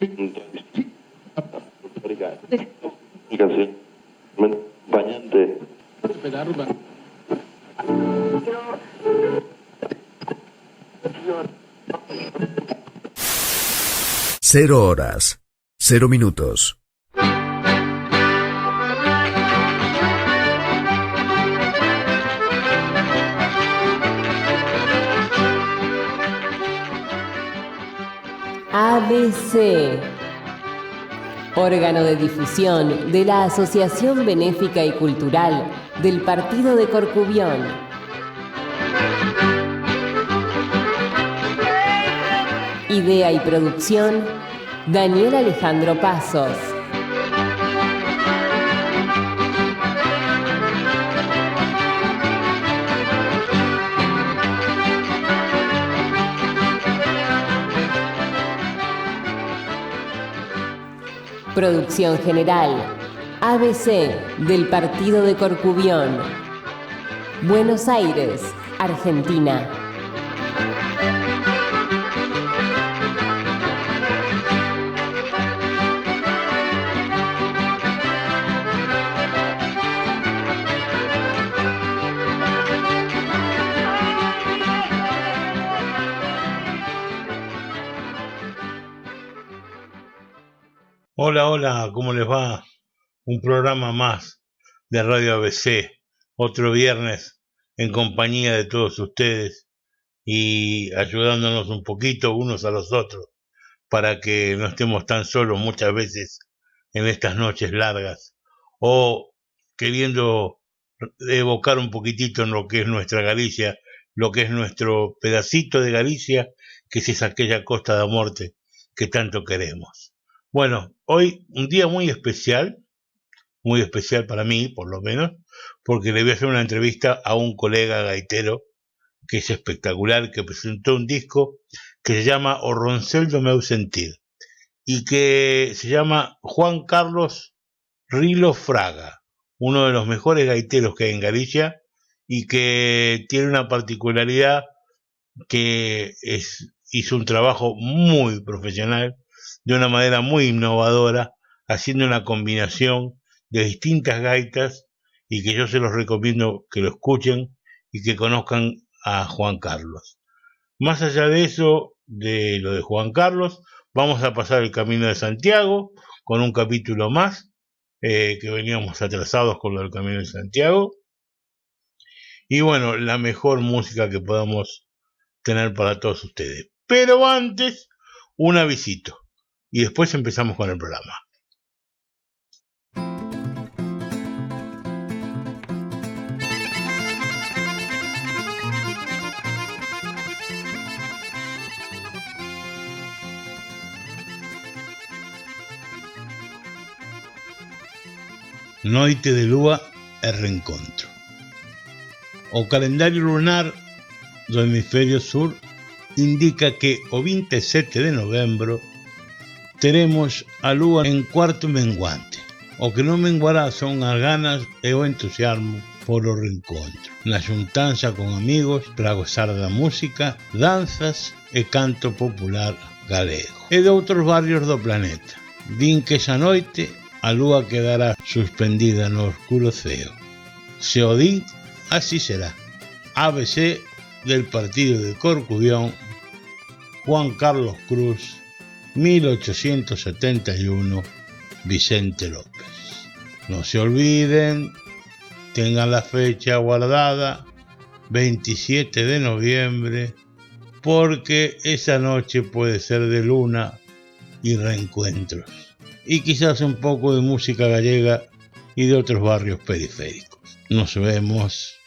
Acompañante. 0 horas, 0 minutos. ABC, órgano de difusión de la Asociación Benéfica y Cultural del Partido de Corcubión. Idea y producción, Daniel Alejandro Pasos. Producción general, ABC del Partido de Corcubión. Buenos Aires, Argentina. Hola, hola, ¿cómo les va? Un programa más de Radio ABC, otro viernes en compañía de todos ustedes y ayudándonos un poquito unos a los otros para que no estemos tan solos muchas veces en estas noches largas o queriendo evocar un poquitito en lo que es nuestra Galicia, lo que es nuestro pedacito de Galicia, que es aquella Costa da Morte que tanto queremos. Bueno, hoy un día muy especial para mí, por lo menos, porque le voy a hacer una entrevista a un colega gaitero que es espectacular, que presentó un disco que se llama O Roncel do meu sentir y que se llama Juan Carlos Rilo Fraga, uno de los mejores gaiteros que hay en Galicia y que tiene una particularidad que hizo un trabajo muy profesional, de una manera muy innovadora, haciendo una combinación de distintas gaitas y que yo se los recomiendo que lo escuchen y que conozcan a Juan Carlos. Más allá de eso, de lo de Juan Carlos, vamos a pasar el Camino de Santiago con un capítulo más, que veníamos atrasados con lo del Camino de Santiago. Y bueno, la mejor música que podamos tener para todos ustedes. Pero antes, un avisito. Y después empezamos con el programa. Noite de lúa e reencontro. O calendario lunar do hemisferio sur indica que o 27 de novembro teremos a lúa en cuarto menguante. O que non menguará son as ganas e o entusiasmo por o reencontro, na xuntanza con amigos para gozar da música, danzas e canto popular galego e de outros barrios do planeta. Din que esa noite a lúa quedará suspendida no oscuro ceo. Se o din, así será. ABC del Partido de Corcubión, Juan Carlos Cruz, 1871, Vicente López. No se olviden, tengan la fecha guardada, 27 de noviembre, porque esa noche puede ser de luna y reencuentros. Y quizás un poco de música gallega y de otros barrios periféricos. Nos vemos.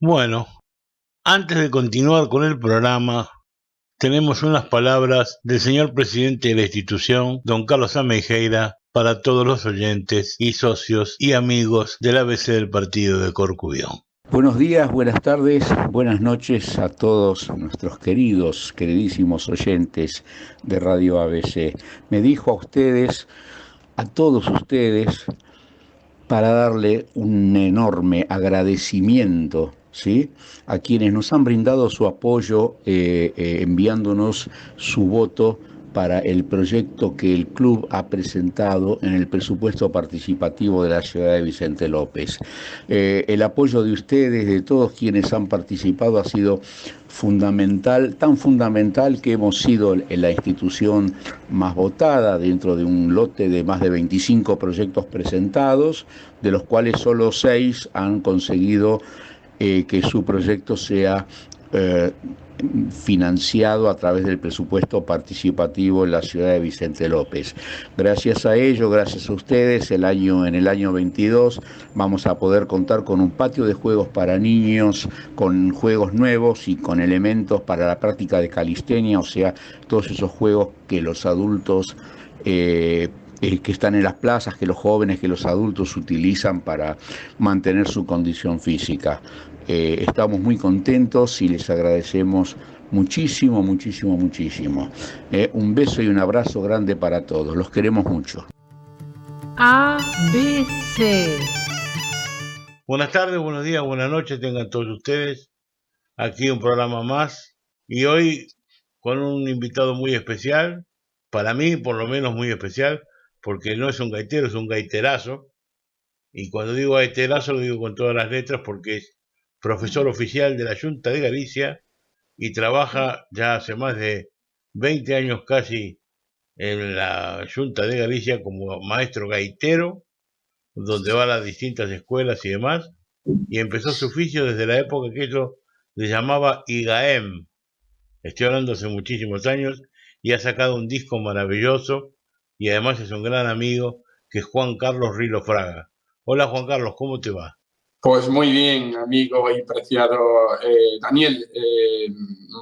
Bueno, antes de continuar con el programa, tenemos unas palabras del señor presidente de la institución, don Carlos Ameijeira, para todos los oyentes y socios y amigos del ABC del partido de Corcubión. Buenos días, buenas tardes, buenas noches a todos nuestros queridísimos oyentes de Radio ABC. Me dijo a ustedes, a todos ustedes, para darle un enorme agradecimiento, ¿sí?, a quienes nos han brindado su apoyo enviándonos su voto para el proyecto que el club ha presentado en el presupuesto participativo de la ciudad de Vicente López. El apoyo de ustedes, de todos quienes han participado, ha sido fundamental, tan fundamental que hemos sido la institución más votada dentro de un lote de más de 25 proyectos presentados, de los cuales solo 6 han conseguido que su proyecto sea financiado a través del presupuesto participativo en la ciudad de Vicente López. Gracias a ello, gracias a ustedes, en el año 22 vamos a poder contar con un patio de juegos para niños, con juegos nuevos y con elementos para la práctica de calistenia, o sea, todos esos juegos que los adultos que están en las plazas, que los jóvenes, que los adultos utilizan para mantener su condición física. Estamos muy contentos y les agradecemos muchísimo, muchísimo, muchísimo. Un beso y un abrazo grande para todos. Los queremos mucho. ABC. Buenas tardes, buenos días, buenas noches tengan todos ustedes. Aquí un programa más y hoy con un invitado muy especial, para mí por lo menos muy especial, porque no es un gaitero, es un gaiterazo. Y cuando digo gaiterazo lo digo con todas las letras porque es profesor oficial de la Junta de Galicia y trabaja ya hace más de 20 años casi en la Junta de Galicia como maestro gaitero, donde va a las distintas escuelas y demás, y empezó su oficio desde la época que eso se llamaba IGAEM. Estoy hablando hace muchísimos años, y ha sacado un disco maravilloso, y además es un gran amigo, que es Juan Carlos Rilo Fraga. Hola Juan Carlos, ¿cómo te va? Pues muy bien, amigo y preciado Daniel.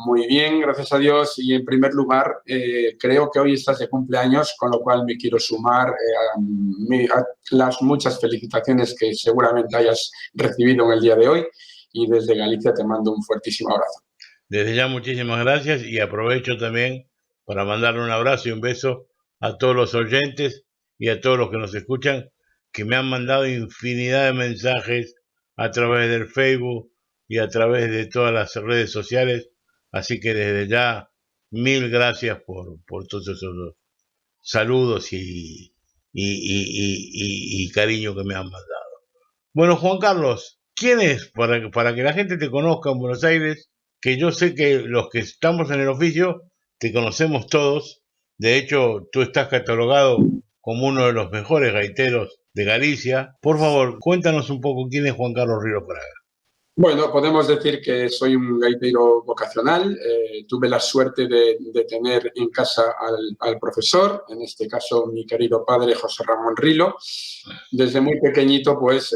Muy bien, gracias a Dios. Y en primer lugar, creo que hoy estás de cumpleaños, con lo cual me quiero sumar a las muchas felicitaciones que seguramente hayas recibido en el día de hoy. Y desde Galicia te mando un fuertísimo abrazo. Desde ya muchísimas gracias y aprovecho también para mandarle un abrazo y un beso a todos los oyentes y a todos los que nos escuchan, que me han mandado infinidad de mensajes a través del Facebook y a través de todas las redes sociales, así que desde ya mil gracias por todos esos saludos y cariño que me han mandado. Bueno, Juan Carlos, ¿quién es? Para que la gente te conozca en Buenos Aires, que yo sé que los que estamos en el oficio te conocemos todos, de hecho tú estás catalogado como uno de los mejores gaiteros de Galicia. Por favor, cuéntanos un poco quién es Juan Carlos Rilo Fraga. Bueno, podemos decir que soy un gaitero vocacional. Tuve la suerte de tener en casa al profesor, en este caso mi querido padre José Ramón Rilo. Desde muy pequeñito, pues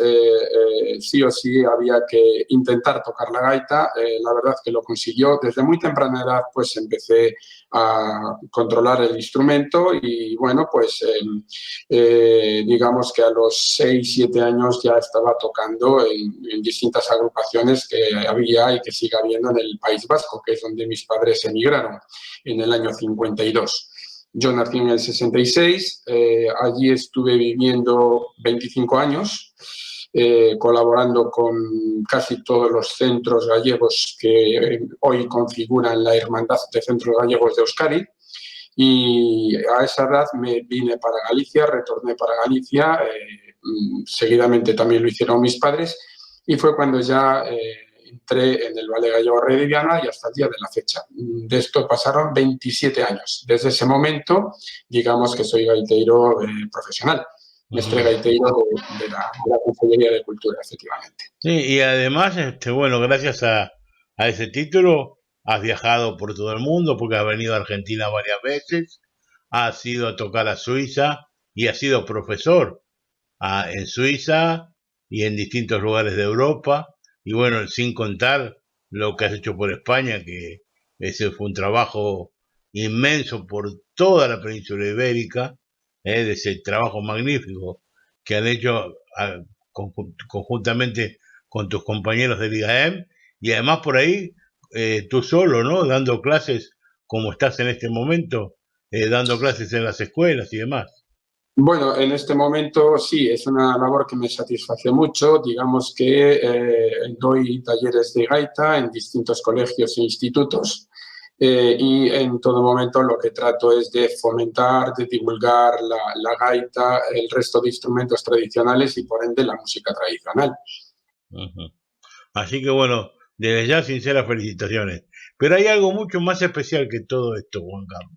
sí o sí había que intentar tocar la gaita. La verdad que lo consiguió. Desde muy temprana edad, pues empecé a controlar el instrumento y bueno, pues digamos que a los 6-7 años ya estaba tocando en distintas agrupaciones que había y que sigue habiendo en el País Vasco, que es donde mis padres emigraron en el año 52. Yo nací en el 66, allí estuve viviendo 25 años, colaborando con casi todos los centros gallegos que hoy configuran la Hermandad de Centros Gallegos de Euskadi. Y a esa edad me vine para Galicia, retorné para Galicia, seguidamente también lo hicieron mis padres, y fue cuando ya entré en el Ballet Gallego Redivana y hasta el día de la fecha. De esto pasaron 27 años. Desde ese momento, digamos que soy gaitero profesional. Mestre gaitero de la Consellería de Cultura, efectivamente. Sí, y además, bueno, gracias a ese título, has viajado por todo el mundo porque has venido a Argentina varias veces, has ido a tocar a Suiza y has sido profesor en Suiza y en distintos lugares de Europa. y bueno, sin contar lo que has hecho por España, que ese fue un trabajo inmenso por toda la península ibérica, de ese trabajo magnífico que han hecho conjuntamente con tus compañeros del IAEM, y además por ahí tú solo, ¿no? Dando clases como estás en este momento, dando clases en las escuelas y demás. Bueno, en este momento sí, es una labor que me satisface mucho. Digamos que doy talleres de gaita en distintos colegios e institutos y en todo momento lo que trato es de fomentar, de divulgar la gaita, el resto de instrumentos tradicionales y por ende la música tradicional. Uh-huh. Así que bueno, desde ya sinceras felicitaciones. Pero hay algo mucho más especial que todo esto, Juan Carlos.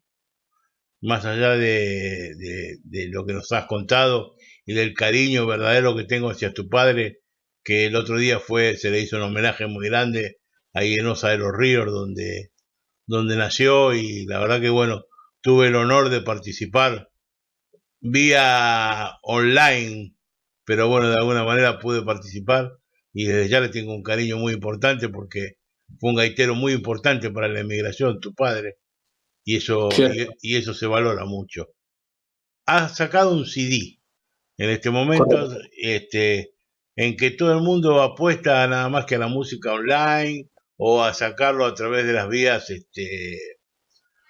Más allá de lo que nos has contado y del cariño verdadero que tengo hacia tu padre, que el otro día se le hizo un homenaje muy grande ahí en Osa de los Ríos, donde nació, y la verdad que bueno, tuve el honor de participar vía online, pero bueno, de alguna manera pude participar y desde ya le tengo un cariño muy importante porque fue un gaitero muy importante para la emigración, tu padre, y eso se valora mucho. Has sacado un CD en este momento, en que todo el mundo apuesta nada más que a la música online o a sacarlo a través de las vías,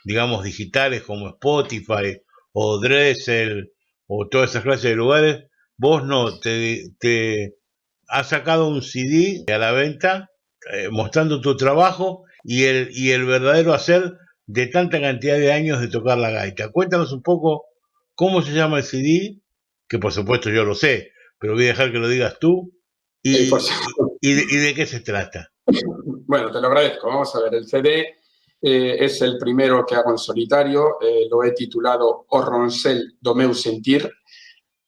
digamos, digitales como Spotify o Dressel o todas esas clases de lugares. Vos no, te has sacado un CD a la venta mostrando tu trabajo y el verdadero hacer de tanta cantidad de años de tocar la gaita. Cuéntanos un poco cómo se llama el CD, que por supuesto yo lo sé, pero voy a dejar que lo digas tú, y de qué se trata. Bueno, te lo agradezco. Vamos a ver, el CD es el primero que hago en solitario. Lo he titulado O Ronsel do meu sentir.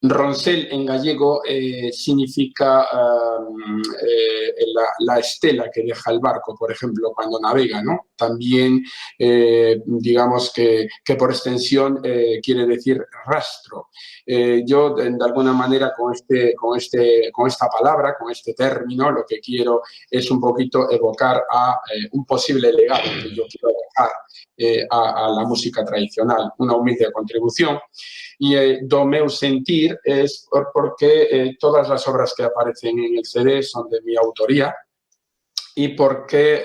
Ronsel en gallego significa la estela que deja el barco, por ejemplo, cuando navega, ¿no? También, digamos que por extensión quiere decir rastro. Yo, de alguna manera, con esta palabra, con este término, lo que quiero es un poquito evocar a un posible legado que yo quiero dejar a la música tradicional, una humilde contribución. Y do meu sentir es porque todas las obras que aparecen en el CD son de mi autoría y porque,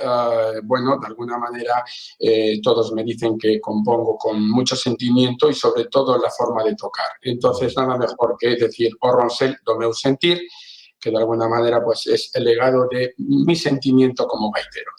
bueno, de alguna manera todos me dicen que compongo con mucho sentimiento y sobre todo la forma de tocar. Entonces, nada mejor que decir O Ronsel do meu sentir, que de alguna manera pues es el legado de mi sentimiento como gaitero.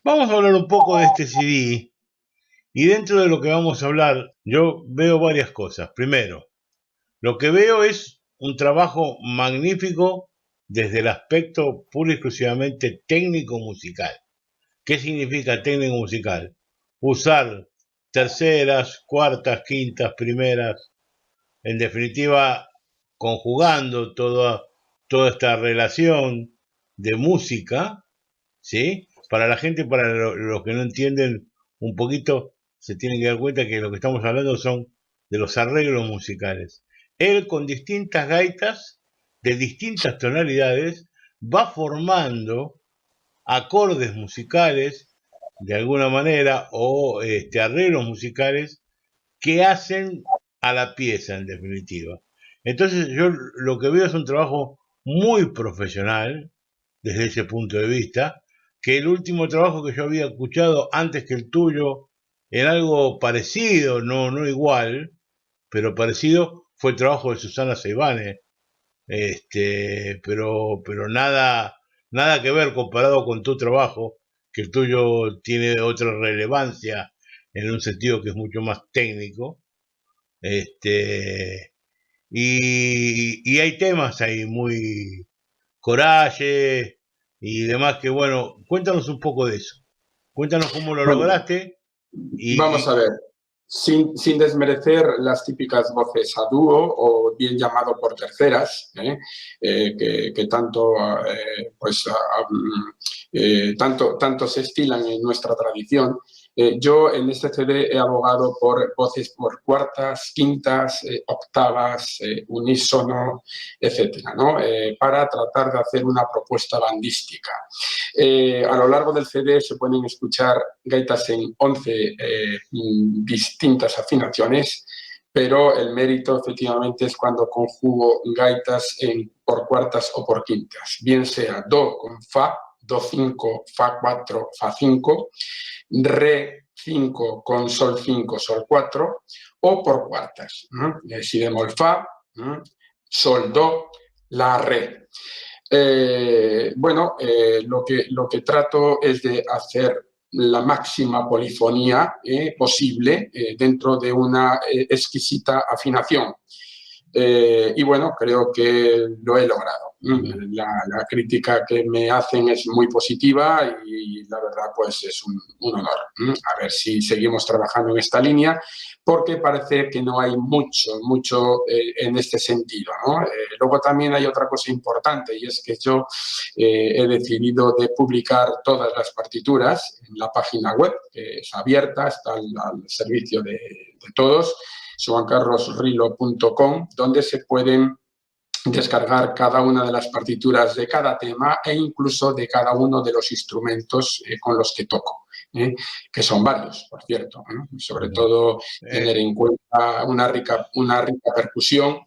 Vamos a hablar un poco de este CD y dentro de lo que vamos a hablar yo veo varias cosas. Primero, lo que veo es un trabajo magnífico desde el aspecto pura y exclusivamente técnico musical. ¿Qué significa técnico musical? Usar terceras, cuartas, quintas, primeras, en definitiva, conjugando toda esta relación de música, ¿sí? Para la gente, para los que no entienden un poquito, se tienen que dar cuenta que lo que estamos hablando son de los arreglos musicales. Él con distintas gaitas de distintas tonalidades va formando acordes musicales de alguna manera o arreglos musicales que hacen a la pieza en definitiva. Entonces yo lo que veo es un trabajo muy profesional desde ese punto de vista, que el último trabajo que yo había escuchado antes que el tuyo en algo parecido, no igual, pero parecido, fue el trabajo de Susana Seibane, pero nada que ver comparado con tu trabajo, que el tuyo tiene otra relevancia en un sentido que es mucho más técnico, y hay temas ahí muy coraje y demás que bueno, cuéntanos un poco de eso, cuéntanos cómo lo Bueno, lograste vamos a ver. Sin desmerecer las típicas voces a dúo o bien llamado por terceras, que tanto, tanto se estilan en nuestra tradición. Yo en este CD he abogado por voces por cuartas, quintas, octavas, unísono, etcétera, ¿no? Para tratar de hacer una propuesta bandística. A lo largo del CD se pueden escuchar gaitas en 11 distintas afinaciones, pero el mérito efectivamente es cuando conjugo gaitas por cuartas o por quintas, bien sea Do con Fa, Do5, Fa4, Fa5, Re 5 con Sol 5, Sol 4, o por cuartas, Si bemol Fa, Sol Do, La Re. Lo que trato es de hacer la máxima polifonía posible dentro de una exquisita afinación. Y bueno, creo que lo he logrado. La crítica que me hacen es muy positiva y la verdad pues es un honor. A ver si seguimos trabajando en esta línea, porque parece que no hay mucho en este sentido, ¿no? Luego también hay otra cosa importante y es que yo he decidido de publicar todas las partituras en la página web, que es abierta, está al servicio de todos, juancarlosrilo.com, donde se pueden descargar cada una de las partituras de cada tema e incluso de cada uno de los instrumentos con los que toco, que son varios, por cierto, sobre todo tener en cuenta una rica percusión,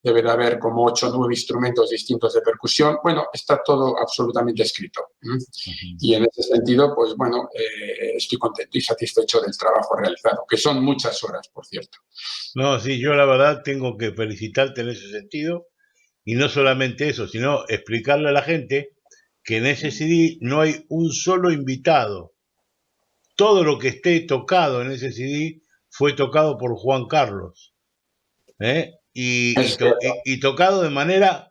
debe de haber como 8 o 9 instrumentos distintos de percusión. Bueno, está todo absolutamente escrito. Y en ese sentido, pues bueno, estoy contento y satisfecho del trabajo realizado, que son muchas horas, por cierto. No, sí, yo la verdad tengo que felicitarte en ese sentido, y no solamente eso, sino explicarle a la gente que en ese CD no hay un solo invitado. Todo lo que esté tocado en ese CD fue tocado por Juan Carlos, y tocado de manera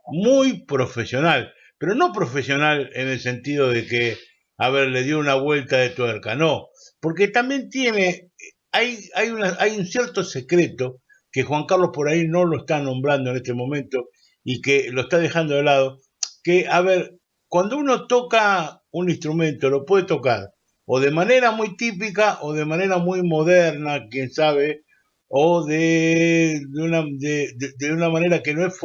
muy profesional, pero no profesional en el sentido de que, a ver, le dio una vuelta de tuerca, no, porque también hay un cierto secreto que Juan Carlos por ahí no lo está nombrando en este momento y que lo está dejando de lado, que, a ver, cuando uno toca un instrumento, lo puede tocar o de manera muy típica o de manera muy moderna, quién sabe, o de una manera que no es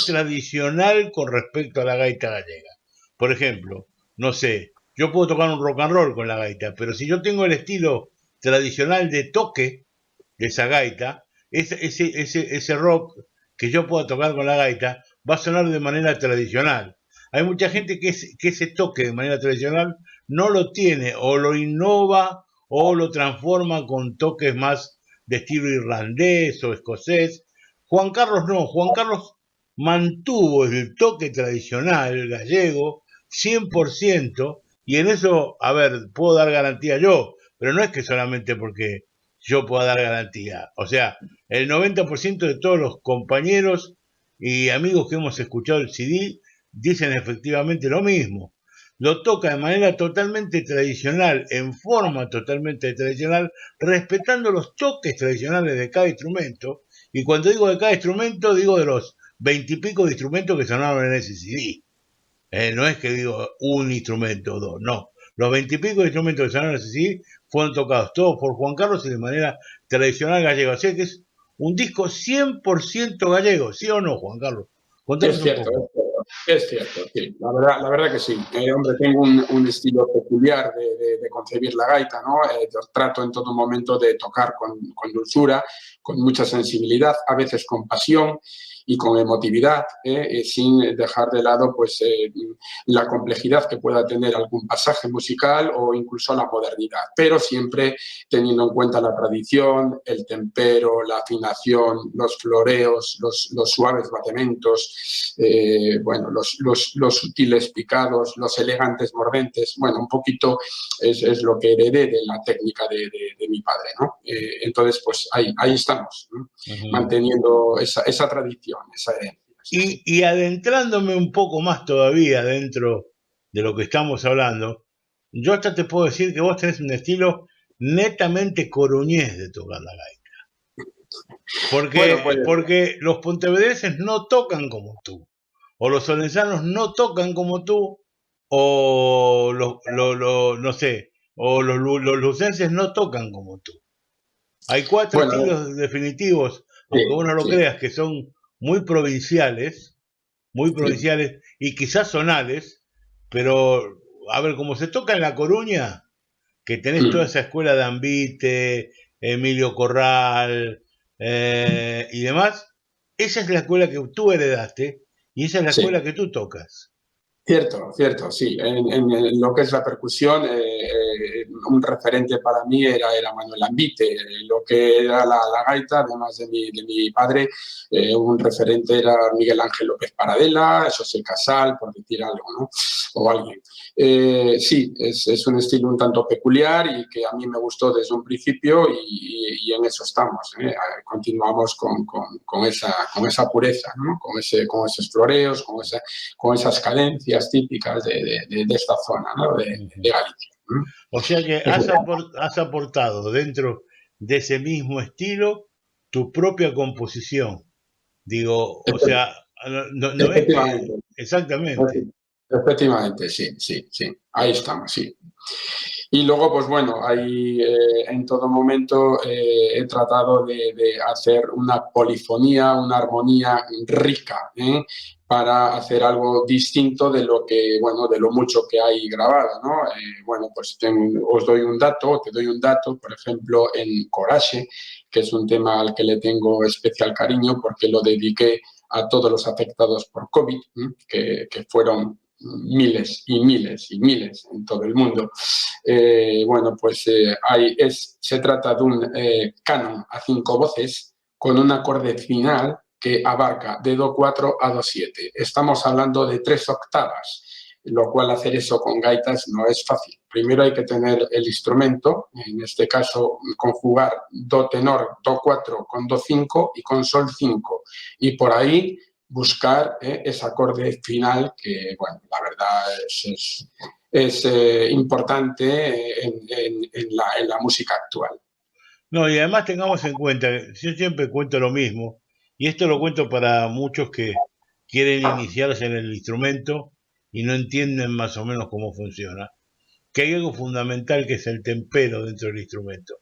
tradicional con respecto a la gaita gallega. Por ejemplo, no sé, yo puedo tocar un rock and roll con la gaita, pero si yo tengo el estilo tradicional de toque de esa gaita, ese rock que yo pueda tocar con la gaita va a sonar de manera tradicional. Hay mucha gente que ese toque de manera tradicional no lo tiene, o lo innova, o lo transforma con toques más de estilo irlandés o escocés. Juan Carlos no, Juan Carlos mantuvo el toque tradicional gallego 100% Y en eso, a ver, puedo dar garantía yo, pero no es que solamente porque yo pueda dar garantía. O sea, el 90% de todos los compañeros y amigos que hemos escuchado el CD dicen efectivamente lo mismo. Lo toca de manera totalmente tradicional, en forma totalmente tradicional, respetando los toques tradicionales de cada instrumento. Y cuando digo de cada instrumento, digo de los 20 y pico de instrumentos que sonaron en ese CD. No es que digo un instrumento o dos, no. Los 20 y pico de instrumentos que sonaron en ese CD fueron tocados todos por Juan Carlos y de manera tradicional gallega. O sea que es un disco 100% gallego, ¿sí o no, Juan Carlos? Contanos Es un cierto, poco. es cierto, sí. La verdad que sí. Hombre, tengo un estilo peculiar de concebir la gaita, ¿no? Trato en todo momento de tocar con dulzura, con mucha sensibilidad, a veces con pasión y con emotividad, sin dejar de lado pues, la complejidad que pueda tener algún pasaje musical o incluso la modernidad, pero siempre teniendo en cuenta la tradición, el tempero, la afinación, los floreos, los suaves batementos, bueno, los sutiles picados, los elegantes mordentes. Bueno, un poquito es lo que heredé de la técnica de mi padre, ¿no? Entonces, pues ahí estamos, ¿no? Manteniendo esa tradición, esa herencia. Sí. Y adentrándome un poco más todavía dentro de lo que estamos hablando, yo hasta te puedo decir que vos tenés un estilo netamente coruñés de tocar la gaita. Bueno, pues Porque los pontevedreses no tocan como tú, o los solensanos no tocan como tú, o no sé, o los lucenses no tocan como tú. Hay cuatro bueno, estilos definitivos, sí, aunque vos no lo sí, creas, que son muy sí, provinciales y quizás zonales, pero a ver, como se toca en La Coruña, que tenés toda esa escuela de Ambite, Emilio Corral y demás, esa es la escuela que tú heredaste y esa es la sí. escuela que tú tocas. Cierto, cierto, sí. En lo que es la percusión, un referente para mí era Manuel Ambite. Lo que era la gaita, además de mi padre, un referente era Miguel Ángel López Paradela, José Casal, por decir algo, ¿no? O alguien. Sí, es un estilo un tanto peculiar y que a mí me gustó desde un principio y en eso estamos. Continuamos con esa pureza, ¿no? Con esos floreos, con esas cadencias típicas de esta zona, ¿no? de Galicia. ¿No? O sea que has aportado dentro de ese mismo estilo tu propia composición. Digo, o sea, no es que... Efectivamente, Exactamente. efectivamente, sí, sí, sí. Ahí estamos, sí. Y luego, pues bueno, ahí en todo momento he tratado de hacer una polifonía, una armonía rica, para hacer algo distinto de lo que, bueno, de lo mucho que hay grabado, ¿no? Bueno, pues os doy un dato, te doy un dato, por ejemplo, en Coraje, que es un tema al que le tengo especial cariño porque lo dediqué a todos los afectados por COVID, que fueron miles y miles y miles en todo el mundo. Bueno, pues se trata de un canon a 5 voces con un acorde final que abarca de Do4 a Do7. Estamos hablando de 3 octavas, lo cual hacer eso con gaitas no es fácil. Primero hay que tener el instrumento, en este caso conjugar Do tenor, Do4 con Do5 y con Sol 5. Y por ahí buscar ese acorde final que, bueno, la verdad es importante en la música actual. No, y además tengamos en cuenta, yo siempre cuento lo mismo, y esto lo cuento para muchos que quieren iniciarse en el instrumento y no entienden más o menos cómo funciona, que hay algo fundamental que es el tempero dentro del instrumento,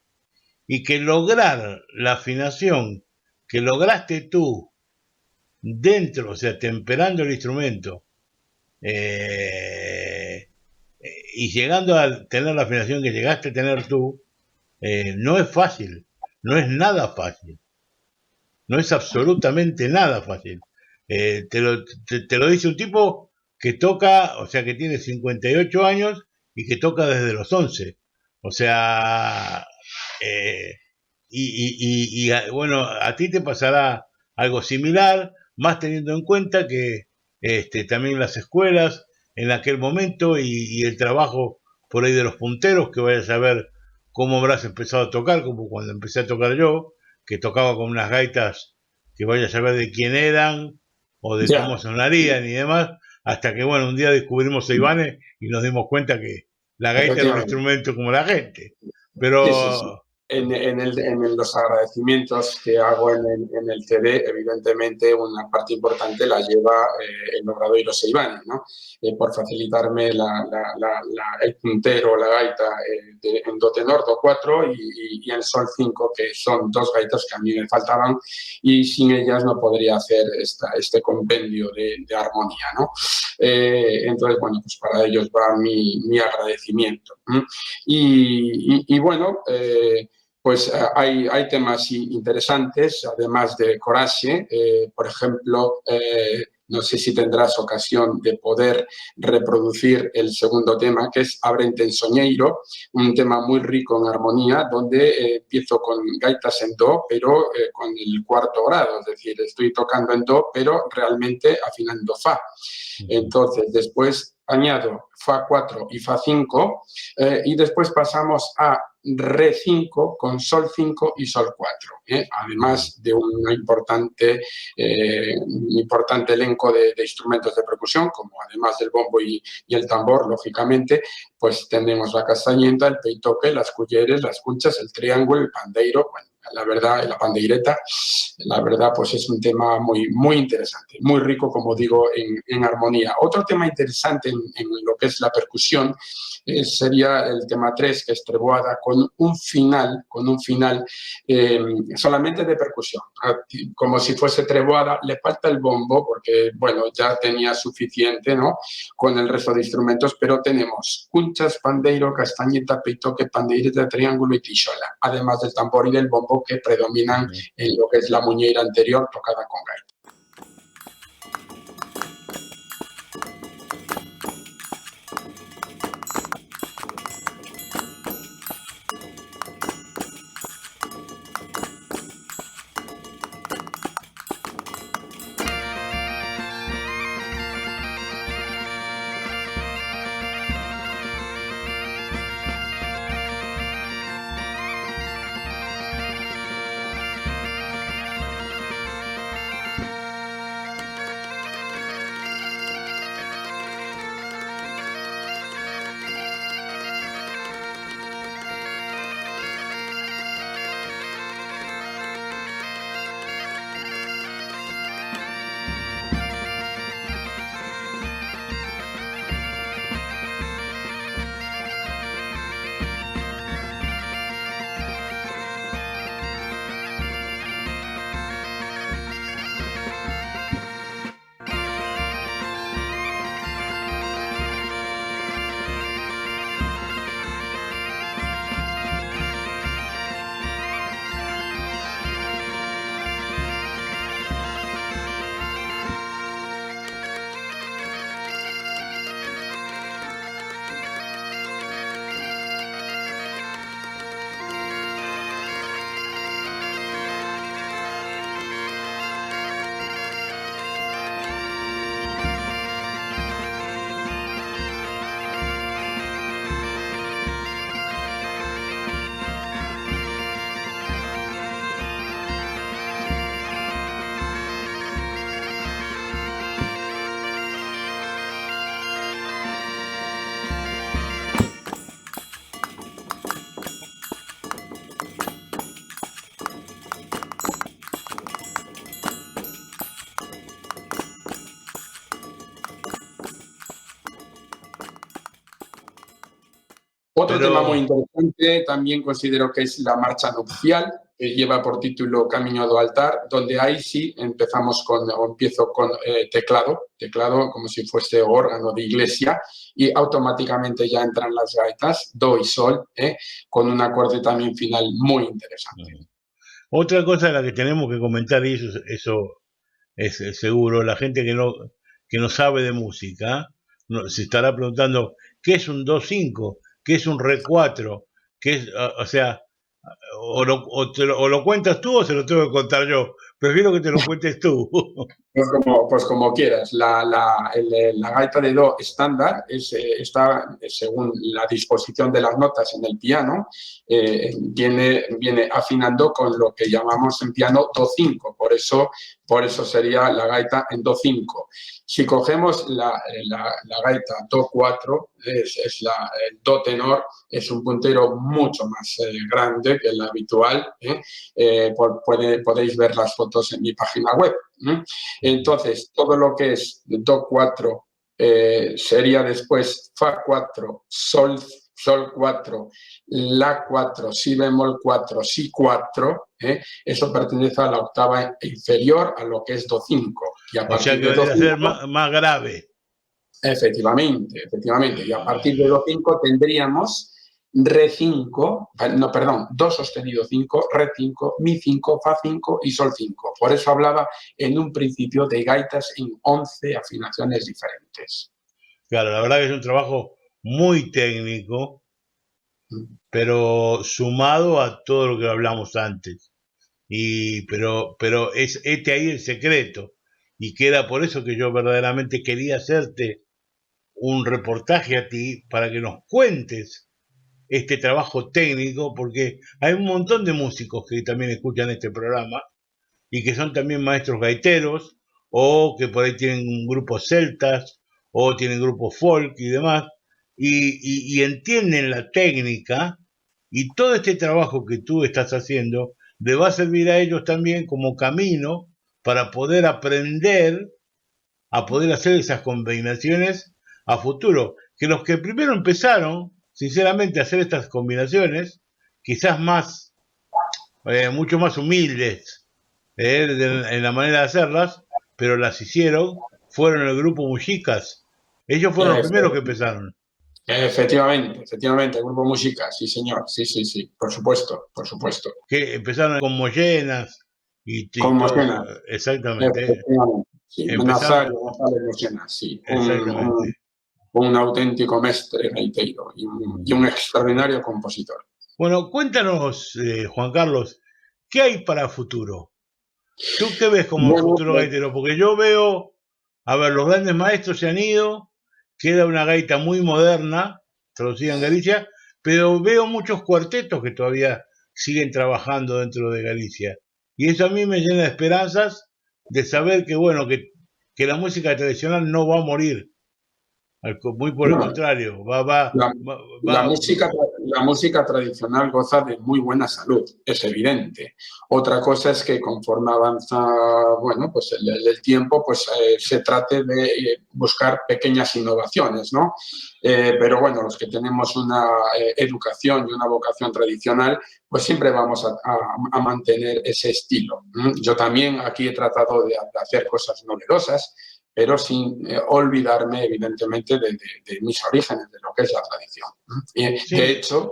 y que lograr la afinación que lograste tú dentro, o sea, temperando el instrumento, eh, y llegando a tener la afinación que llegaste a tener tú, no es fácil, no es nada fácil, no es absolutamente nada fácil. Te lo dice un tipo que toca, o sea, que tiene 58 años y que toca desde los 11. O sea, eh, bueno, a ti te pasará algo similar, más teniendo en cuenta que también las escuelas en aquel momento y el trabajo por ahí de los punteros, que vayas a ver cómo habrás empezado a tocar, como cuando empecé a tocar yo, que tocaba con unas gaitas que vayas a saber de quién eran o de Ya, cómo sonarían y demás, hasta que bueno, un día descubrimos a Ivane y nos dimos cuenta que la gaita era un efectivamente. instrumento como la gente. Sí, sí, sí. Pero Los agradecimientos que hago en el CD, evidentemente una parte importante la lleva el Obradoiro Seivane, ¿no? Por facilitarme el puntero, la gaita en do tenor, do 4 y en sol 5, que son dos gaitas que a mí me faltaban y sin ellas no podría hacer este compendio de armonía, ¿no? Entonces, bueno, pues para ellos va mi agradecimiento. Y bueno, pues hay temas interesantes, además de Coraje. Por ejemplo, no sé si tendrás ocasión de poder reproducir el segundo tema, que es Abrente en Soñeiro, un tema muy rico en armonía, donde empiezo con gaitas en do, pero con el cuarto grado, es decir, estoy tocando en do, pero realmente afinando fa. Entonces, después añado fa 4 y fa 5 y después pasamos a re 5 con sol 5 y sol 4, además de un importante elenco de instrumentos de percusión, como además del bombo y el tambor, lógicamente, pues tenemos la castañeta, el peitoque, las culleres, las cunchas, el triángulo, el pandeiro, bueno, la verdad, la pandeireta, la verdad, pues es un tema muy, muy interesante, muy rico, como digo, en armonía. Otro tema interesante en lo que es la percusión sería el tema 3, que es Treboada, con un final solamente de percusión, como si fuese Treboada. Le falta el bombo, porque, bueno, ya tenía suficiente, ¿no?, con el resto de instrumentos, pero tenemos cunchas, pandeiro, castañeta, peitoque, pandeireta, triángulo y tishola, además del tambor y del bombo que predominan en lo que es la muñeira anterior tocada con gaita. Otro tema muy interesante también considero que es la marcha nupcial, que lleva por título Camino do Altar, donde ahí sí empiezo con teclado como si fuese órgano de iglesia, y automáticamente ya entran las gaitas, do y sol, con un acorde también final muy interesante. Otra cosa de la que tenemos que comentar, y eso es seguro, la gente que no sabe de música se estará preguntando qué es un do 5, qué es un re 4, qué es, o sea, o lo cuentas tú o se lo tengo que contar yo. Prefiero que te lo cuentes tú. Pues como quieras. La gaita de do estándar está, según la disposición de las notas en el piano, viene afinando con lo que llamamos en piano do 5. Por eso sería la gaita en do 5. Si cogemos la gaita do 4, el do tenor, es un puntero mucho más grande que el habitual. Podéis ver las fotos en mi página web. Entonces, todo lo que es do 4 sería después fa 4, sol 4, la 4, si bemol 4, si 4, eso pertenece a la octava inferior a lo que es do 5. Y a O partir sea que de do debería 5, ser más grave. efectivamente. Y a partir de do 5 tendríamos re 5, no, perdón, do sostenido 5, re 5, mi 5, fa 5 y sol 5. Por eso hablaba en un principio de gaitas en 11 afinaciones diferentes. Claro, la verdad que es un trabajo muy técnico, pero sumado a todo lo que hablamos antes. Pero es ahí el secreto. Y que era por eso que yo verdaderamente quería hacerte un reportaje a ti para que nos cuentes este trabajo técnico, porque hay un montón de músicos que también escuchan este programa y que son también maestros gaiteros, o que por ahí tienen grupos celtas, o tienen grupos folk y demás, y entienden la técnica, y todo este trabajo que tú estás haciendo le va a servir a ellos también como camino para poder aprender a poder hacer esas combinaciones a futuro. Que los que primero empezaron, sinceramente, a hacer estas combinaciones, quizás mucho más humildes en la manera de hacerlas, pero las hicieron, fueron el grupo Muxicas. Ellos fueron los primeros que empezaron. Efectivamente, el grupo Música, sí señor, sí, por supuesto. Que empezaron con Mollenas y Con todo. Mollena, Exactamente. sí, Empezaron, González Mollena, sí, exactamente. un auténtico mestre gaiteiro y un extraordinario compositor. Bueno, cuéntanos, Juan Carlos, ¿qué hay para futuro? ¿Tú qué ves como futuro gaitero? Porque yo veo, a ver, los grandes maestros se han ido, queda una gaita muy moderna, traducida en Galicia, pero veo muchos cuartetos que todavía siguen trabajando dentro de Galicia. Y eso a mí me llena de esperanzas de saber que, bueno, que la música tradicional no va a morir. Muy por el contrario, La música tradicional goza de muy buena salud, es evidente. Otra cosa es que conforme avanza, bueno, pues el tiempo, pues se trate de buscar pequeñas innovaciones, ¿no? Pero bueno, los que tenemos una educación y una vocación tradicional, pues siempre vamos a mantener ese estilo. Yo también aquí he tratado de hacer cosas novedosas, pero sin olvidarme, evidentemente, de mis orígenes, de lo que es la tradición. Y, Sí. de hecho,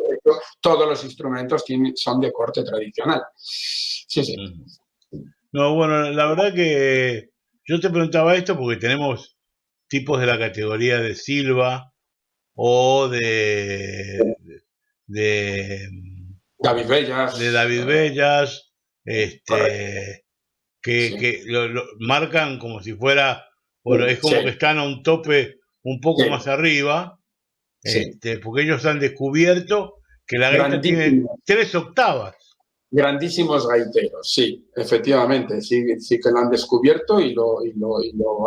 todos los instrumentos son de corte tradicional. Sí. No, bueno, la verdad que yo te preguntaba esto porque tenemos tipos de la categoría de Silva o de David Bellas. de David Bellas, que lo marcan como si fuera, bueno, es como que están a un tope un poco más arriba, porque ellos han descubierto que la gaita tiene 3 octavas. Grandísimos gaiteros, sí, efectivamente, sí que lo han descubierto y lo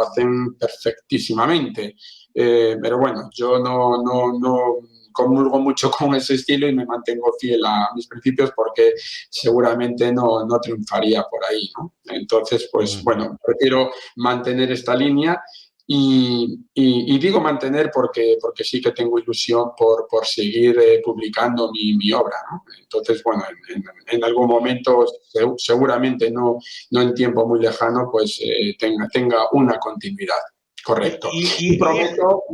hacen perfectísimamente. Pero bueno, yo no comulgo mucho con ese estilo y me mantengo fiel a mis principios porque seguramente no triunfaría por ahí, ¿no? Entonces, pues bueno, prefiero mantener esta línea. Y digo mantener porque sí que tengo ilusión por seguir publicando mi obra, ¿no? Entonces, bueno, en algún momento, seguramente no en tiempo muy lejano, pues tenga una continuidad. Correcto. Y prometo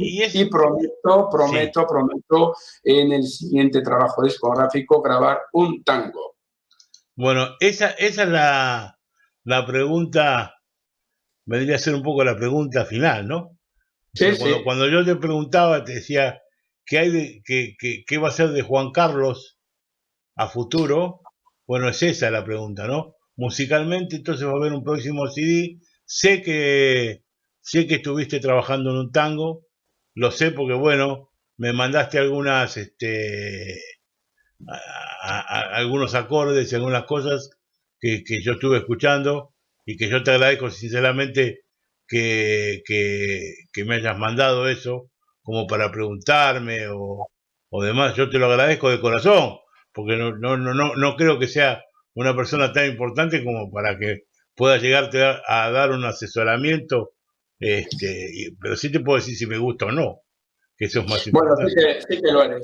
en el siguiente trabajo discográfico grabar un tango. Bueno, esa es la pregunta. Vendría a ser un poco la pregunta final, ¿no? Sí, cuando yo te preguntaba, te decía, ¿qué va a ser de Juan Carlos a futuro? Bueno, es esa la pregunta, ¿no? Musicalmente, entonces va a haber un próximo CD. Sé que estuviste trabajando en un tango, lo sé porque, bueno, me mandaste algunos acordes y algunas cosas que yo estuve escuchando y que yo te agradezco sinceramente que me hayas mandado eso como para preguntarme o demás. Yo te lo agradezco de corazón, porque no creo que sea una persona tan importante como para que pueda llegarte a dar un asesoramiento, pero sí te puedo decir si me gusta o no, que eso es más Bueno, importante.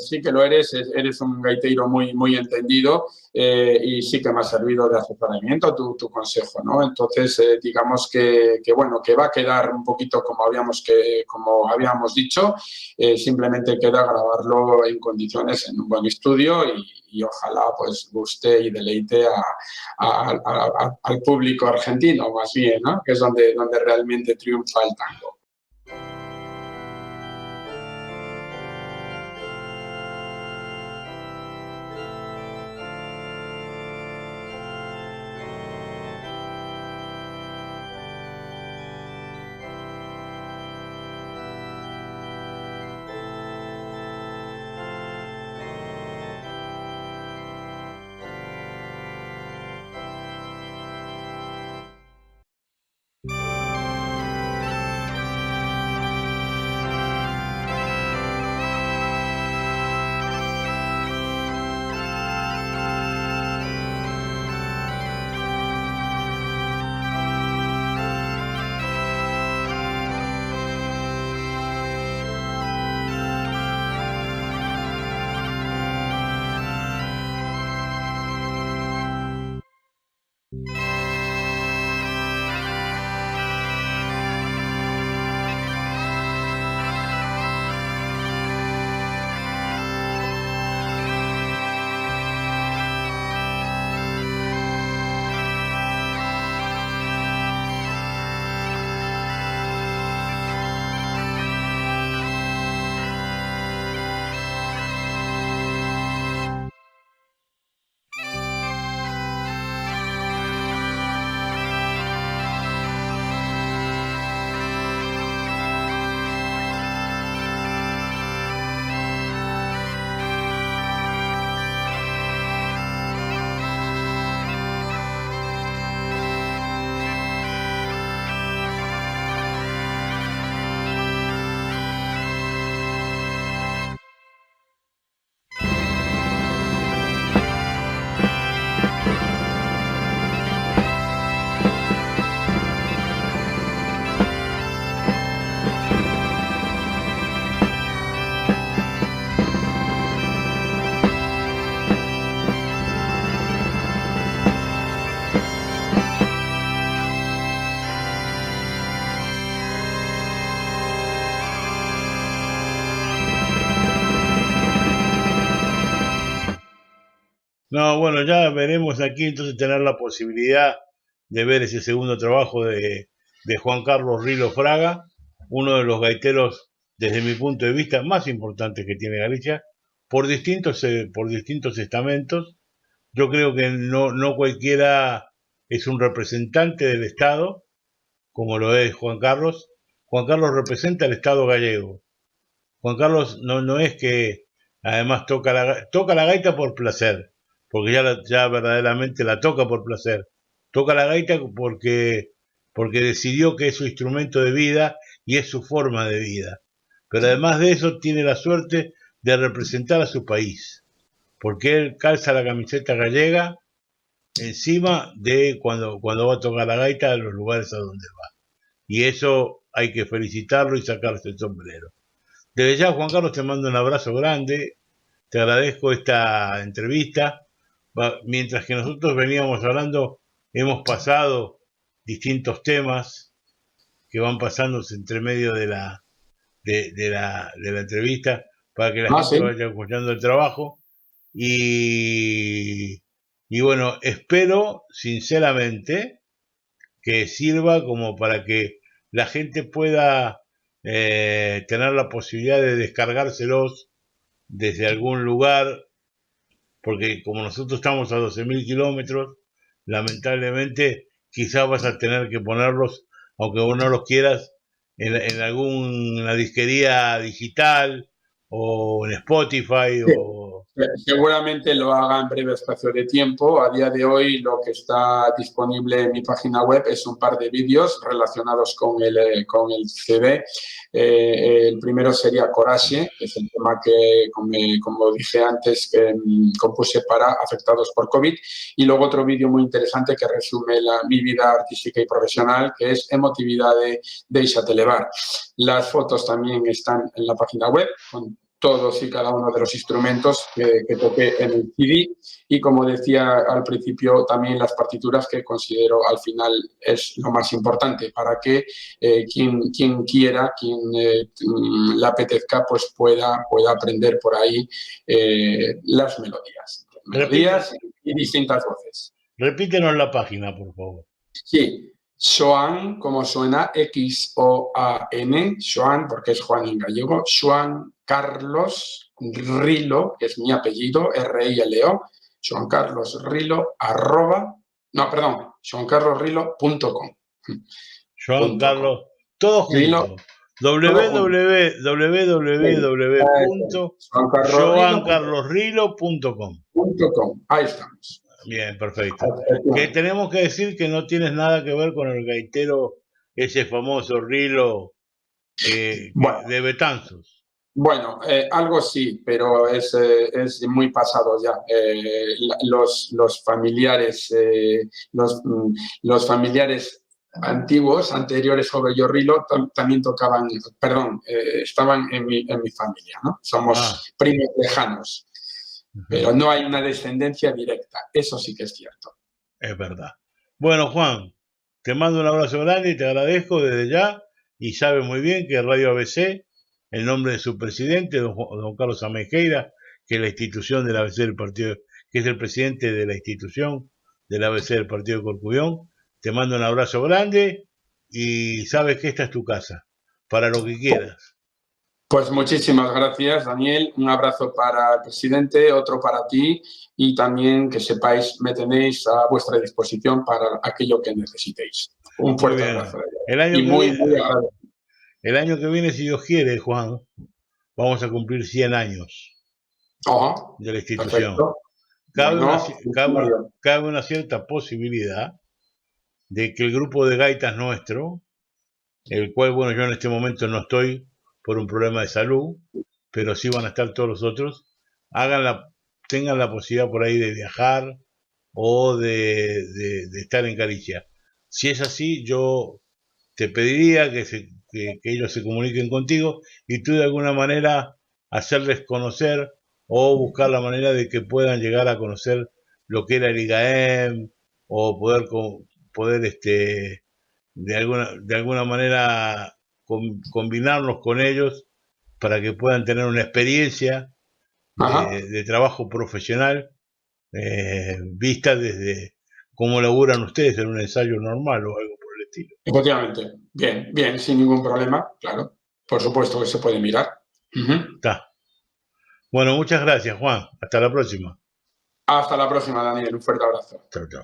sí que lo eres, eres un gaitero muy entendido, y sí que me ha servido de asesoramiento tu consejo, ¿no? Entonces, digamos bueno, que va a quedar un poquito como habíamos dicho, simplemente queda grabarlo en condiciones en un buen estudio y ojalá pues guste y deleite al público argentino, más bien, ¿no? Que es donde realmente triunfa el tango. No, bueno, ya veremos aquí entonces tener la posibilidad de ver ese segundo trabajo de Juan Carlos Rilo Fraga, uno de los gaiteros, desde mi punto de vista, más importantes que tiene Galicia, por distintos estamentos. Yo creo que no cualquiera es un representante del Estado, como lo es Juan Carlos. Juan Carlos representa al Estado gallego. Juan Carlos no es que además toca la gaita por placer, porque ya verdaderamente la toca por placer. Toca la gaita porque decidió que es su instrumento de vida y es su forma de vida. Pero además de eso tiene la suerte de representar a su país, porque él calza la camiseta gallega encima de cuando va a tocar la gaita en los lugares a donde va. Y eso hay que felicitarlo y sacarse el sombrero. Desde ya, Juan Carlos, te mando un abrazo grande, te agradezco esta entrevista. Mientras que nosotros veníamos hablando, hemos pasado distintos temas que van pasándose entre medio de la entrevista para que la gente Sí. vaya escuchando el trabajo. Y bueno, espero sinceramente que sirva como para que la gente pueda tener la posibilidad de descargárselos desde algún lugar porque como nosotros estamos a 12.000 kilómetros, lamentablemente quizás vas a tener que ponerlos, aunque vos no los quieras, en alguna disquería digital o en Spotify Sí. o... Seguramente lo haga en breve espacio de tiempo. A día de hoy lo que está disponible en mi página web es un par de vídeos relacionados con el CD. El primero sería Coraje, que es el tema que, como dije antes, que compuse para afectados por COVID. Y luego otro vídeo muy interesante que resume mi vida artística y profesional, que es Emotividad de Isa Telebar. Las fotos también están en la página web con todos y cada uno de los instrumentos que toqué en el CD y, como decía al principio, también las partituras, que considero al final es lo más importante para que quien quiera, quien le apetezca, pues pueda aprender por ahí las melodías y distintas voces. Repítenos la página, por favor. Sí, Xoan, como suena, Xoan, Xoan, porque es Juan en gallego, Xoan Carlos Rilo, que es mi apellido, R-I-L-O, Xoan Carlos Rilo, xoancarlosrilo.com. Joan Carlos, todo junto. www.joancarlosrilo.com. Ahí estamos. Bien, perfecto. Que tenemos que decir que no tienes nada que ver con el gaitero, ese famoso Rilo de Betanzos. Bueno, algo sí, pero es muy pasado ya. Los familiares, los familiares antiguos, anteriores sobre Rilo, también tocaban, estaban en mi familia, ¿no? Somos primos lejanos, pero no hay una descendencia directa. Eso sí que es cierto. Es verdad. Bueno, Juan, te mando un abrazo grande y te agradezco desde ya. Y sabe muy bien que Radio ABC, en nombre de su presidente, don Carlos Amejeira, que es la institución del ABC del partido, que es el presidente de la institución del ABC del partido de Corcubión, te mando un abrazo grande y sabes que esta es tu casa, para lo que quieras. Pues muchísimas gracias, Daniel. Un abrazo para el presidente, otro para ti, y también que sepáis, me tenéis a vuestra disposición para aquello que necesitéis. Un fuerte abrazo. El año que viene, si Dios quiere, Juan, vamos a cumplir 100 años de la institución. Cabe una cierta posibilidad de que el grupo de gaitas nuestro, el cual, bueno, yo en este momento no estoy por un problema de salud, pero sí van a estar todos los otros, tengan la posibilidad por ahí de viajar o de estar en Galicia. Si es así, yo te pediría que ellos se comuniquen contigo y tú de alguna manera hacerles conocer o buscar la manera de que puedan llegar a conocer lo que era el IGAEM o poder de alguna manera combinarnos con ellos para que puedan tener una experiencia de trabajo profesional vista desde cómo laburan ustedes en un ensayo normal o algo por el estilo. Efectivamente. Bien, sin ningún problema, claro. Por supuesto que se puede mirar. Está. Bueno, muchas gracias, Juan. Hasta la próxima. Hasta la próxima, Daniel. Un fuerte abrazo. Chao, chao.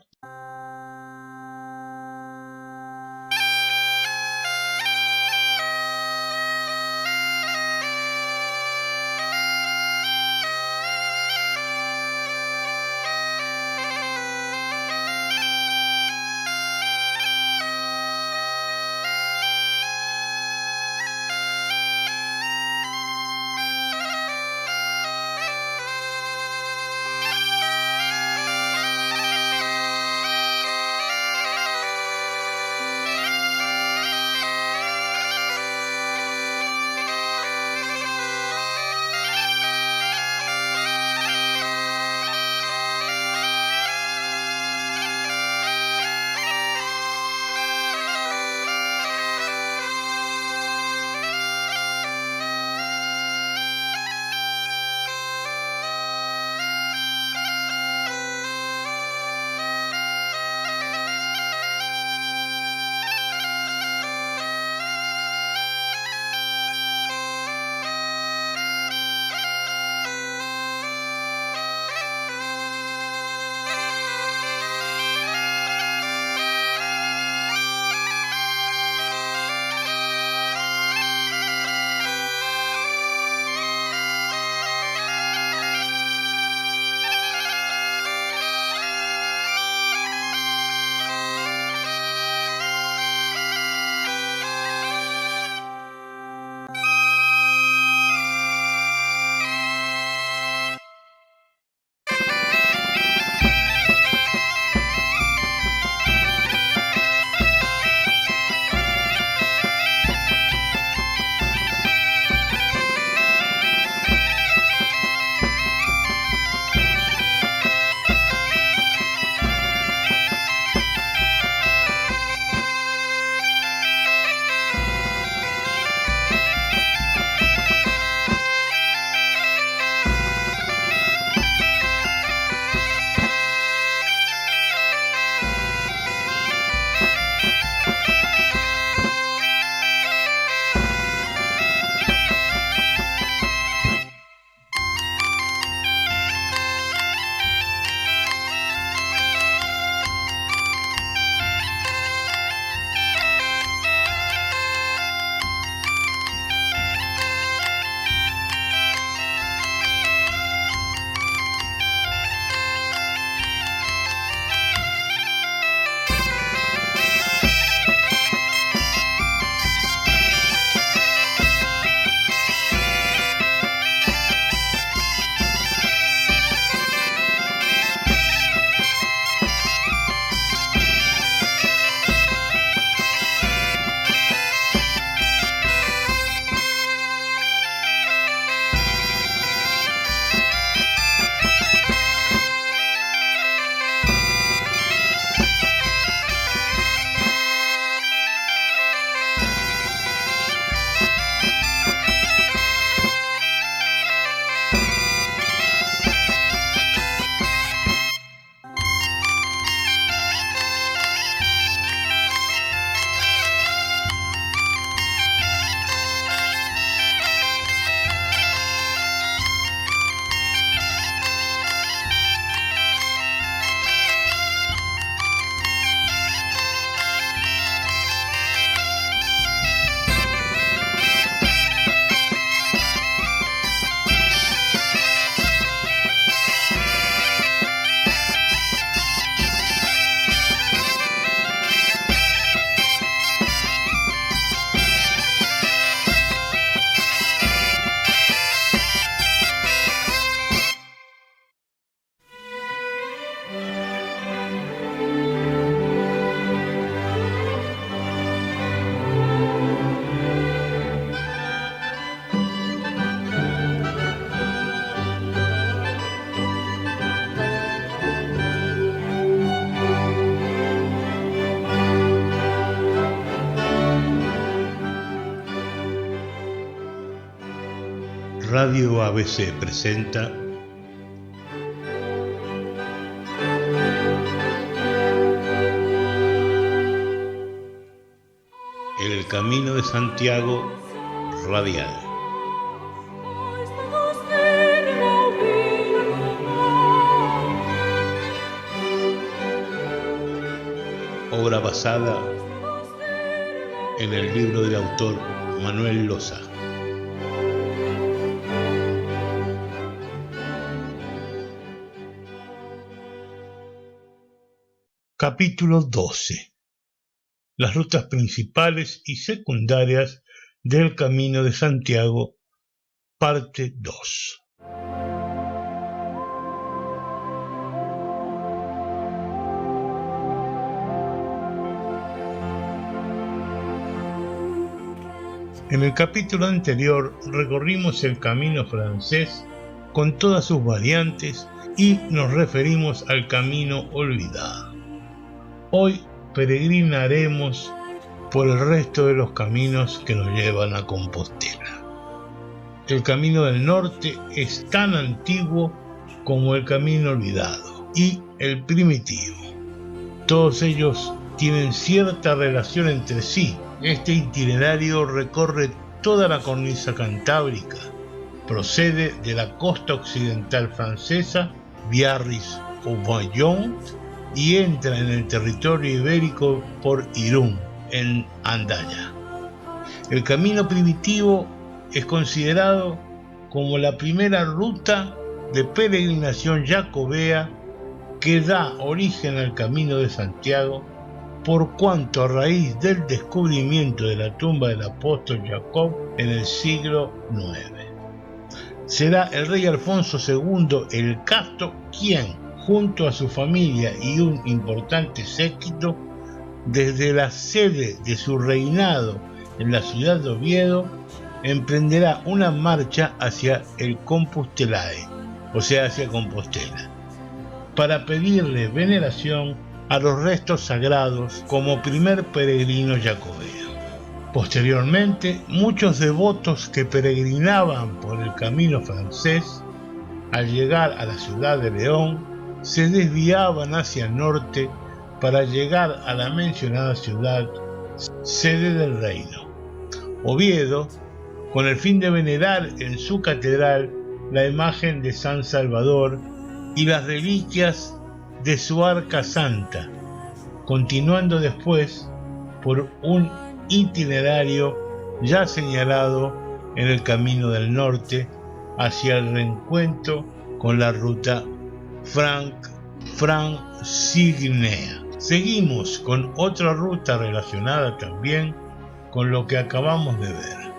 Radio ABC presenta El Camino de Santiago Radial. Obra basada en el libro del autor Manuel Loza. Capítulo 12. Las rutas principales y secundarias del Camino de Santiago, parte 2. En el capítulo anterior recorrimos el camino francés con todas sus variantes y nos referimos al camino olvidado. Hoy peregrinaremos por el resto de los caminos que nos llevan a Compostela. El camino del norte es tan antiguo como el camino olvidado y el primitivo. Todos ellos tienen cierta relación entre sí. Este itinerario recorre toda la cornisa cantábrica, procede de la costa occidental francesa, Biarritz o Bayonne, y entra en el territorio ibérico por Irún, en Andaya. El camino primitivo es considerado como la primera ruta de peregrinación jacobea que da origen al Camino de Santiago, por cuanto a raíz del descubrimiento de la tumba del apóstol Jacob en el siglo IX. Será el rey Alfonso II el Casto quien, junto a su familia y un importante séquito, desde la sede de su reinado en la ciudad de Oviedo, emprenderá una marcha hacia el Compostelae, o sea, hacia Compostela, para pedirle veneración a los restos sagrados como primer peregrino jacobeo. Posteriormente, muchos devotos que peregrinaban por el camino francés, al llegar a la ciudad de León, se desviaban hacia el norte para llegar a la mencionada ciudad, sede del reino, Oviedo, con el fin de venerar en su catedral la imagen de San Salvador y las reliquias de su arca santa, continuando después por un itinerario ya señalado en el camino del norte hacia el reencuentro con la ruta Francignea. Seguimos con otra ruta relacionada también con lo que acabamos de ver,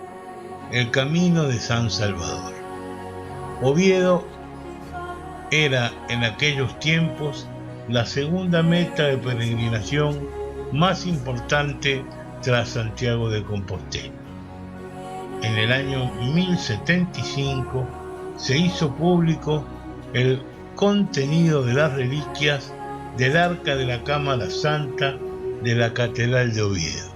el camino de San Salvador. Oviedo era en aquellos tiempos la segunda meta de peregrinación más importante tras Santiago de Compostela. En el año 1075 se hizo público el contenido de las reliquias del arca de la Cámara Santa de la Catedral de Oviedo.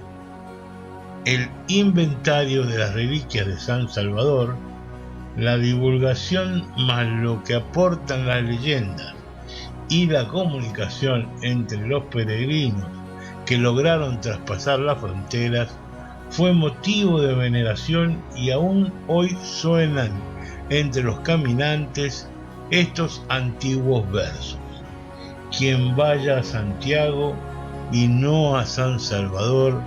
El inventario de las reliquias de San Salvador, la divulgación más lo que aportan las leyendas y la comunicación entre los peregrinos que lograron traspasar las fronteras fue motivo de veneración y aún hoy suenan entre los caminantes estos antiguos versos: quien vaya a Santiago y no a San Salvador,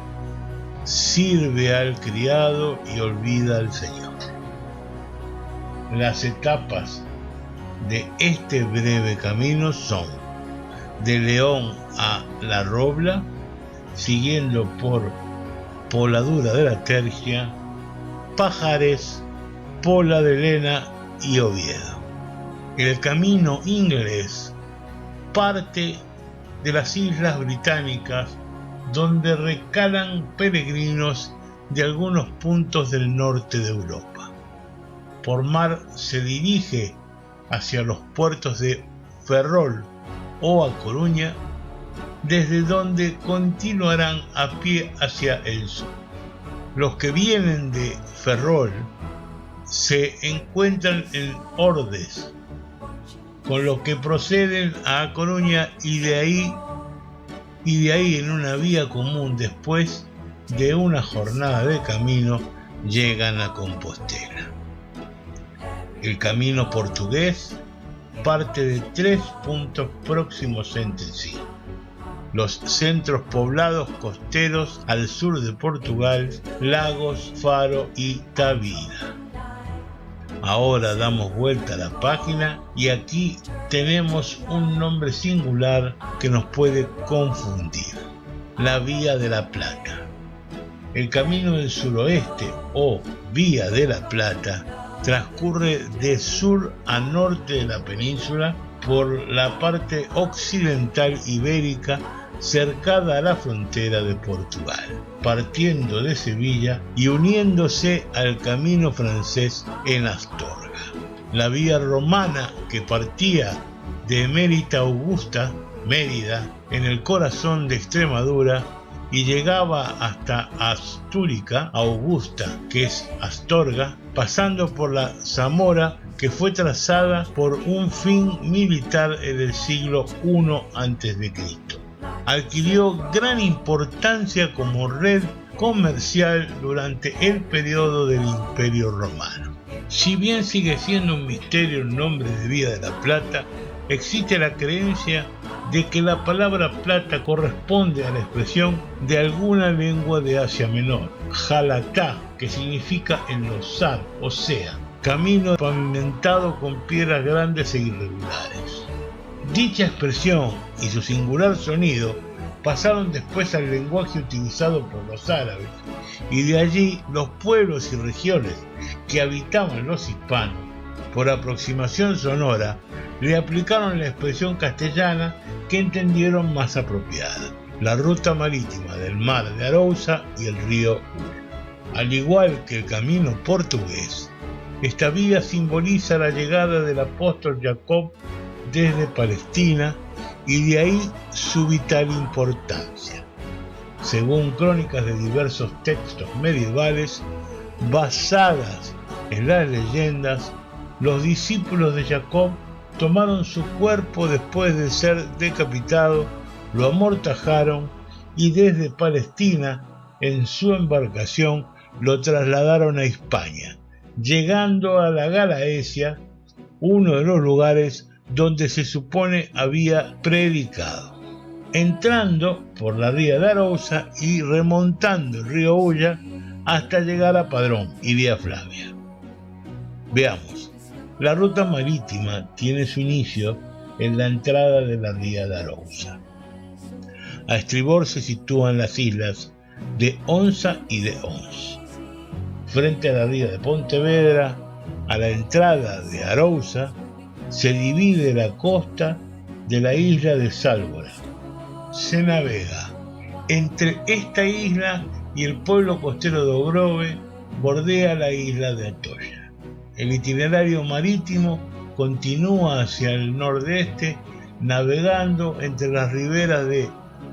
sirve al criado y olvida al Señor. Las etapas de este breve camino son de León a La Robla, siguiendo por Poladura de la Tercia, Pajares, Pola de Lena y Oviedo. El camino inglés parte de las Islas Británicas, donde recalan peregrinos de algunos puntos del norte de Europa. Por mar se dirige hacia los puertos de Ferrol o A Coruña, desde donde continuarán a pie hacia el sur. Los que vienen de Ferrol se encuentran en Ordes, con los que proceden a Coruña y de ahí en una vía común después de una jornada de camino llegan a Compostela. El camino portugués parte de 3 puntos próximos entre sí: los centros poblados costeros al sur de Portugal, Lagos, Faro y Tavira. Ahora damos vuelta a la página y aquí tenemos un nombre singular que nos puede confundir: la Vía de la Plata. El camino del suroeste o Vía de la Plata transcurre de sur a norte de la península por la parte occidental ibérica cercada a la frontera de Portugal, partiendo de Sevilla y uniéndose al camino francés en Astorga. La vía romana que partía de Emérita Augusta, Mérida, en el corazón de Extremadura, y llegaba hasta Astúrica Augusta, que es Astorga, pasando por la Zamora, que fue trazada por un fin militar en el siglo I a.C. Adquirió gran importancia como red comercial durante el periodo del Imperio Romano. Si bien sigue siendo un misterio el nombre de Vía de la Plata, existe la creencia de que la palabra plata corresponde a la expresión de alguna lengua de Asia Menor, jalatá, que significa enlosar, o sea, camino pavimentado con piedras grandes e irregulares. Dicha expresión y su singular sonido pasaron después al lenguaje utilizado por los árabes, y de allí los pueblos y regiones que habitaban los hispanos, por aproximación sonora, le aplicaron la expresión castellana que entendieron más apropiada: la ruta marítima del mar de Arousa y el río Ulla. Al igual que el camino portugués, esta vía simboliza la llegada del apóstol Jacob desde Palestina y de ahí su vital importancia. Según crónicas de diversos textos medievales basadas en las leyendas, los discípulos de Jacob tomaron su cuerpo después de ser decapitado, lo amortajaron y desde Palestina, en su embarcación, lo trasladaron a Hispania, llegando a la Galaecia, uno de los lugares donde se supone había predicado, entrando por la ría de Arousa y remontando el río Ulla hasta llegar a Padrón y Vía Flavia. Veamos, la ruta marítima tiene su inicio en la entrada de la ría de Arousa. A estribor se sitúan las islas de Onza y de Ons. Frente a la ría de Pontevedra, a la entrada de Arousa, se divide la costa de la isla de Sálvora. Se navega entre esta isla y el pueblo costero de Ogrove, bordea la isla de Atocha. El itinerario marítimo continúa hacia el nordeste, navegando entre las riberas de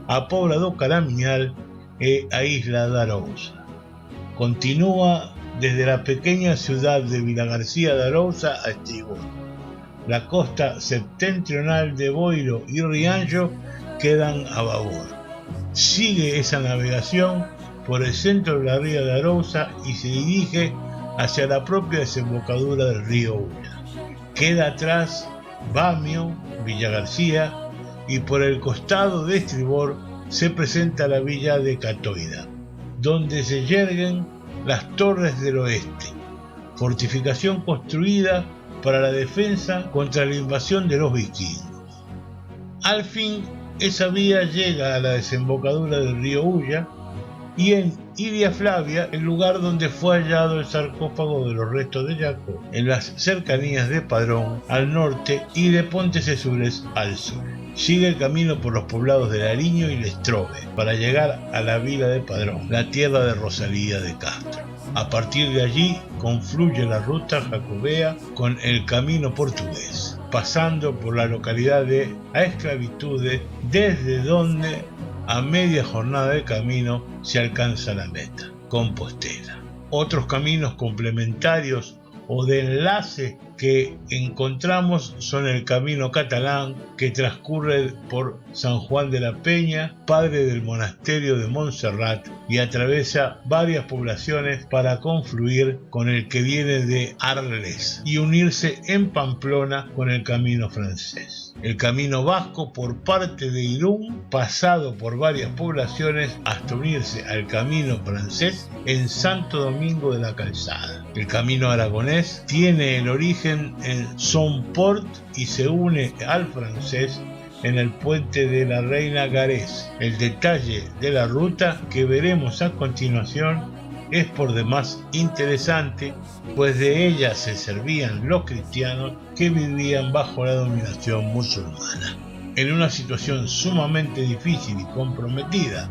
A Pobla do Caramiñal e a isla de Arousa. Continúa desde la pequeña ciudad de Vilagarcía de Arousa a estribor. La costa septentrional de Boiro y Rianxo quedan a babor. Sigue esa navegación por el centro de la ría de Arousa y se dirige hacia la propia desembocadura del río Ulla. Queda atrás Bamio, Villagarcía, y por el costado de estribor se presenta la villa de Catoida, donde se yerguen las Torres del Oeste, fortificación construida para la defensa contra la invasión de los vikingos. Al fin, esa vía llega a la desembocadura del río Ulla y en Iria Flavia, el lugar donde fue hallado el sarcófago de los restos de Jacob, en las cercanías de Padrón al norte y de Pontecesures al sur. Sigue el camino por los poblados de Lariño y Lestrove para llegar a la vila de Padrón, la tierra de Rosalía de Castro. A partir de allí confluye la ruta jacobea con el camino portugués, pasando por la localidad de A Esclavitude, desde donde a media jornada de camino se alcanza la meta, Compostela. Otros caminos complementarios o de enlace que encontramos son el Camino Catalán, que transcurre por San Juan de la Peña, padre del monasterio de Montserrat, y atraviesa varias poblaciones para confluir con el que viene de Arles y unirse en Pamplona con el Camino francés. El Camino Vasco por parte de Irún, pasado por varias poblaciones hasta unirse al Camino francés en Santo Domingo de la Calzada. El Camino aragonés tiene el origen en Somport y se une al francés en el puente de la Reina Garés. El detalle de la ruta que veremos a continuación es por demás interesante, pues de ella se servían los cristianos que vivían bajo la dominación musulmana. En una situación sumamente difícil y comprometida,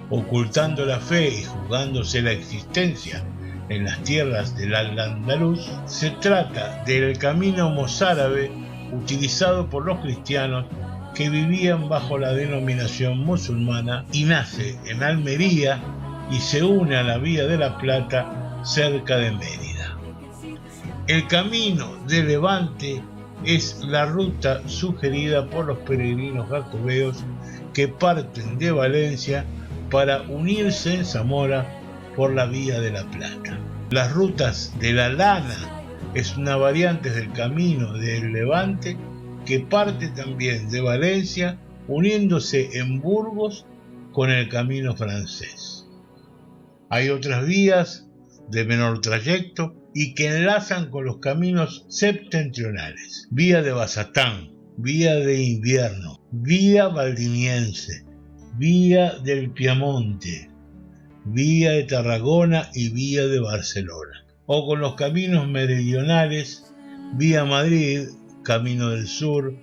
ocultando la fe y jugándose la existencia en las tierras del Al-Andalus, se trata del camino mozárabe utilizado por los cristianos que vivían bajo la denominación musulmana y nace en Almería y se une a la Vía de la Plata cerca de Mérida. El camino de Levante es la ruta sugerida por los peregrinos jacobeos que parten de Valencia para unirse en Zamora por la Vía de la Plata. Las rutas de la Lana es una variante del camino del Levante que parte también de Valencia, uniéndose en Burgos con el camino francés. Hay otras vías de menor trayecto y que enlazan con los caminos septentrionales: Vía de Bazatán, Vía de Invierno, Vía Valdiniense, Vía del Piamonte, Vía de Tarragona y Vía de Barcelona, o con los caminos meridionales: Vía Madrid, Camino del Sur,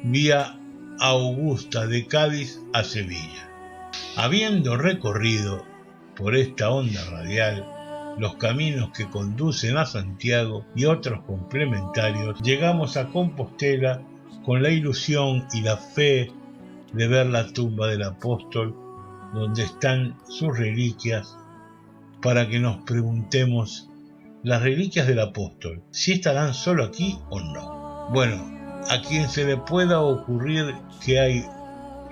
Vía Augusta de Cádiz a Sevilla. Habiendo recorrido por esta onda radial los caminos que conducen a Santiago y otros complementarios, llegamos a Compostela con la ilusión y la fe de ver la tumba del apóstol, donde están sus reliquias, para que nos preguntemos: ¿las reliquias del apóstol, si estarán solo aquí o no? Bueno, a quien se le pueda ocurrir que hay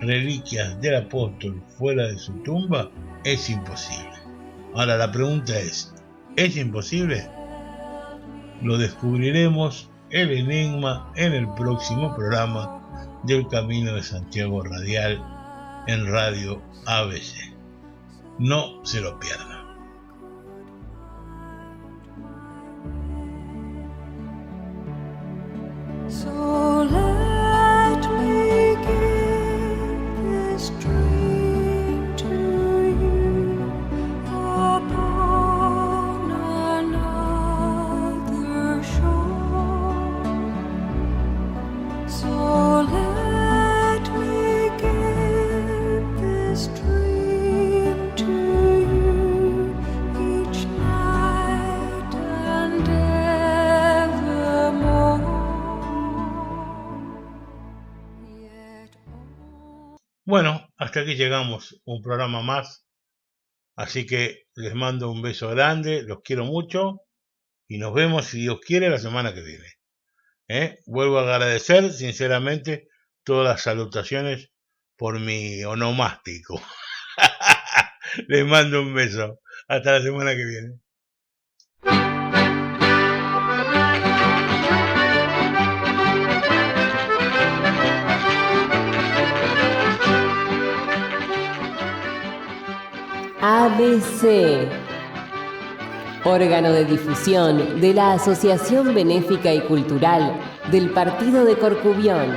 reliquias del apóstol fuera de su tumba, es imposible. Ahora la pregunta ¿es imposible? Lo descubriremos el enigma en el próximo programa del Camino de Santiago Radial en Radio ABC. No se lo pierdan. So let me give this dream to you upon another shore. So let me give this dream to you each night and evermore. Bueno, hasta aquí llegamos, un programa más, así que les mando un beso grande, los quiero mucho y nos vemos, si Dios quiere, la semana que viene. Vuelvo a agradecer sinceramente todas las salutaciones por mi onomástico. Les mando un beso, hasta la semana que viene. ABC, órgano de difusión de la Asociación Benéfica y Cultural del Partido de Corcubión.